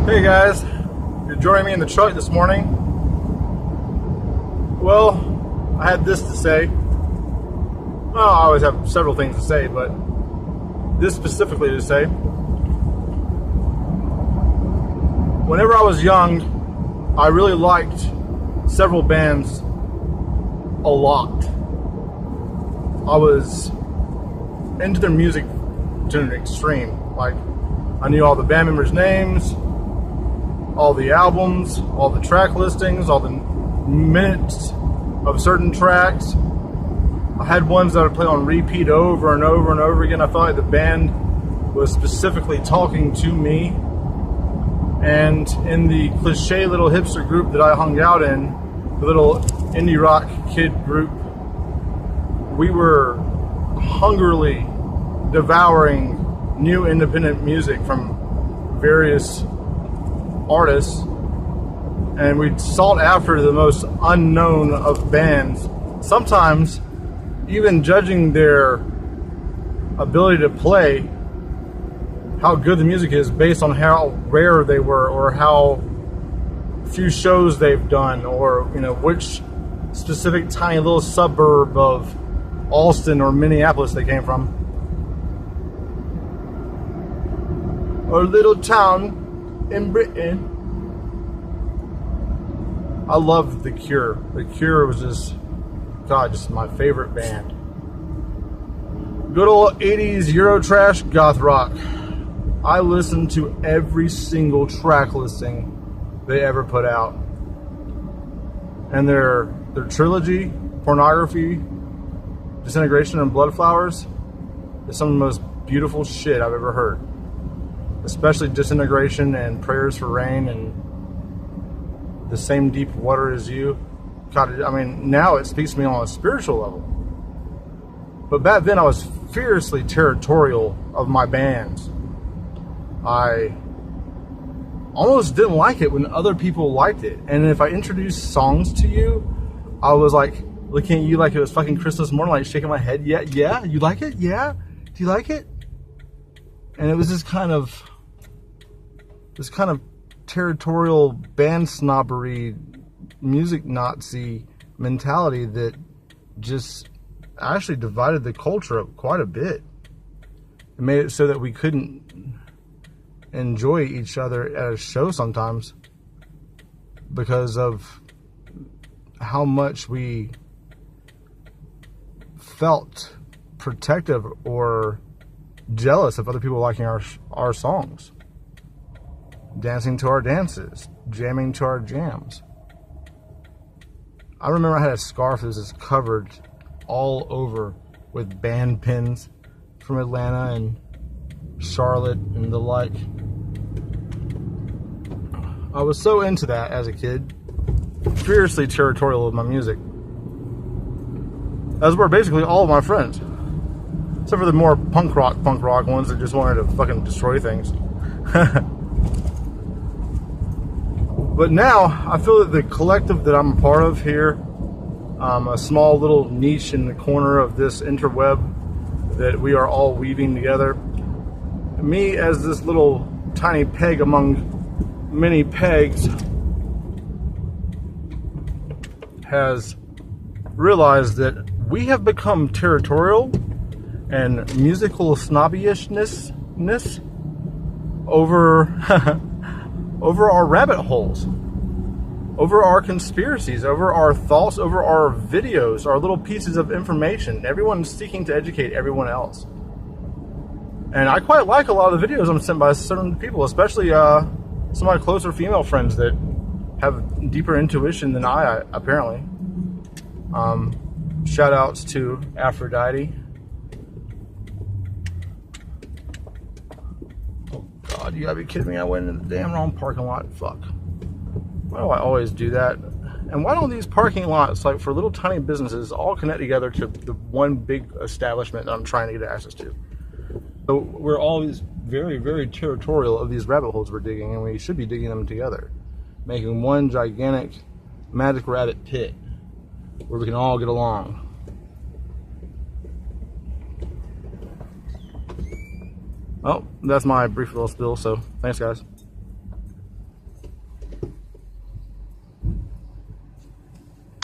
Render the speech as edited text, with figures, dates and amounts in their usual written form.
Hey guys, you're joining me in the truck this morning. Well, I had this to say. Well, I always have several things to say, but this specifically to say. Whenever I was young, I really liked several bands a lot. I was into their music to an extreme. Like, I knew all the band members' names, all the albums, all the track listings, all the minutes of certain tracks. I had ones that I would play on repeat over and over and over again. I felt like the band was specifically talking to me. And in the cliche little hipster group that I hung out in, the little indie rock kid group, we were hungrily devouring new independent music from various artists, and we sought after the most unknown of bands, sometimes even judging their ability to play, how good the music is based on how rare they were or how few shows they've done, or which specific tiny little suburb of Austin or Minneapolis they came from, or little town in Britain. I loved The Cure. The Cure was just my favorite band. Good old 80s Eurotrash goth rock. I listened to every single track listing they ever put out. And their trilogy, Pornography, Disintegration, and Bloodflowers, is some of the most beautiful shit I've ever heard. Especially Disintegration and Prayers for Rain and The Same Deep Water as You. God, I mean, now it speaks to me on a spiritual level. But back then I was fiercely territorial of my bands. I almost didn't like it when other people liked it. And if I introduced songs to you, I was like looking at you like it was fucking Christmas morning, like shaking my head. Yeah, you like it? Yeah? Do you like it? And it was this kind of territorial band snobbery, music Nazi mentality that just actually divided the culture up quite a bit. It made it so that we couldn't enjoy each other at a show sometimes because of how much we felt protective or jealous of other people liking our songs, dancing to our dances, jamming to our jams. I remember I had a scarf that was just covered all over with band pins from Atlanta and Charlotte and the like. I was so into that as a kid, fiercely territorial of my music, as were basically all of my friends. Except for the more punk rock ones that just wanted to fucking destroy things. But now, I feel that the collective that I'm a part of here, a small little niche in the corner of this interweb that we are all weaving together, me as this little tiny peg among many pegs, has realized that we have become territorial and musical snobbyishness over over our rabbit holes, over our conspiracies, over our thoughts, over our videos, our little pieces of information. Everyone's seeking to educate everyone else. And I quite like a lot of the videos I'm sent by certain people, especially some of my closer female friends that have deeper intuition than I apparently. Shout outs to Aphrodite. God, you gotta be kidding me. I went in the damn wrong parking lot. Fuck. Why do I always do that? And why don't these parking lots, like for little tiny businesses, all connect together to the one big establishment that I'm trying to get access to? So we're always very, very territorial of these rabbit holes we're digging, and we should be digging them together, making one gigantic magic rabbit pit where we can all get along. Well, that's my brief little spiel, so thanks guys.